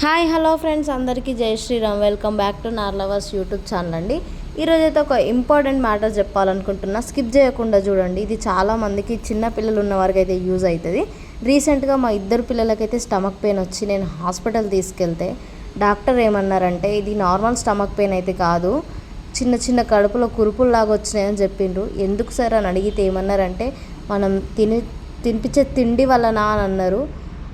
Hi hello friends, అందరికీ Jai Shriram. Welcome back to నార్లవర్స్ YouTube channel అండి. ఈరోజైతే ఒక ఇంపార్టెంట్ మ్యాటర్ చెప్పాలనుకుంటున్నా. స్కిప్ చేయకుండా చూడండి. ఇది చాలామందికి చిన్న పిల్లలు ఉన్న వారికి అయితే యూజ్ అవుతుంది. రీసెంట్గా మా ఇద్దరు పిల్లలకైతే స్టమక్ పెయిన్ వచ్చి నేను హాస్పిటల్ తీసుకెళ్తే డాక్టర్ ఏమన్నారంటే ఇది నార్మల్ స్టమక్ పెయిన్ అయితే కాదు, చిన్న చిన్న కడుపులో కురుపుల్లాగా వచ్చినాయని చెప్పిండ్రు. ఎందుకు సార్ అని అడిగితే ఏమన్నారంటే మనం తినిపించే తిండి వలన అని అన్నారు.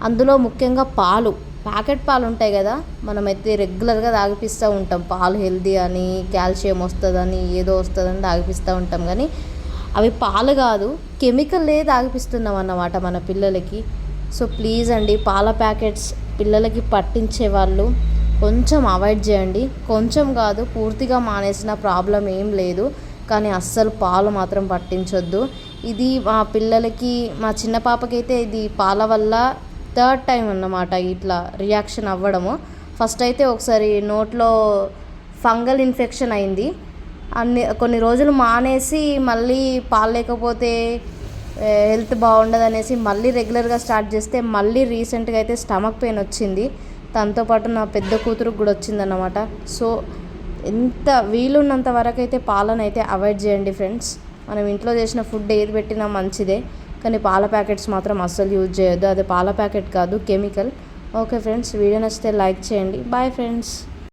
అందులో ముఖ్యంగా పాలు, ప్యాకెట్ పాలు ఉంటాయి కదా, మనమైతే రెగ్యులర్గా తాగిపిస్తూ ఉంటాం. పాలు హెల్దీ అని, కాల్షియం వస్తుందని, ఏదో వస్తుందని తాగిపిస్తూ ఉంటాం. కానీ అవి పాలు కాదు, కెమికల్లే తాగిపిస్తున్నాం అన్నమాట మన పిల్లలకి. సో ప్లీజ్ అండి, పాల ప్యాకెట్స్ పిల్లలకి పట్టించే వాళ్ళు కొంచెం అవాయిడ్ చేయండి. కొంచెం కాదు, పూర్తిగా మానేసిన ప్రాబ్లం ఏం లేదు. కానీ అస్సలు పాలు మాత్రం పట్టించొద్దు. ఇది మా పిల్లలకి, మా చిన్న పాపకైతే ఇది పాల వల్ల థర్డ్ టైం అన్నమాట ఇట్లా రియాక్షన్ అవ్వడము. ఫస్ట్ అయితే ఒకసారి నోట్లో ఫంగల్ ఇన్ఫెక్షన్ అయింది. కొన్ని రోజులు మానేసి మళ్ళీ పాలు లేకపోతే హెల్త్ బాగుండదు అనేసి మళ్ళీ రెగ్యులర్గా స్టార్ట్ చేస్తే మళ్ళీ రీసెంట్గా అయితే స్టమక్ పెయిన్ వచ్చింది. దాంతోపాటు నా పెద్ద కూతురుకు కూడా వచ్చిందన్నమాట. సో ఎంత వీలున్నంత వరకు అయితే పాలను అయితే అవాయిడ్ చేయండి ఫ్రెండ్స్. మనం ఇంట్లో చేసిన ఫుడ్ ఏది పెట్టినా మంచిదే, కానీ పాల ప్యాకెట్స్ మాత్రం అస్సలు యూజ్ చేయొద్దు. అది పాల ప్యాకెట్ కాదు, కెమికల్. ఓకే ఫ్రెండ్స్, వీడియో నచ్చితే లైక్ చేయండి. Bye friends.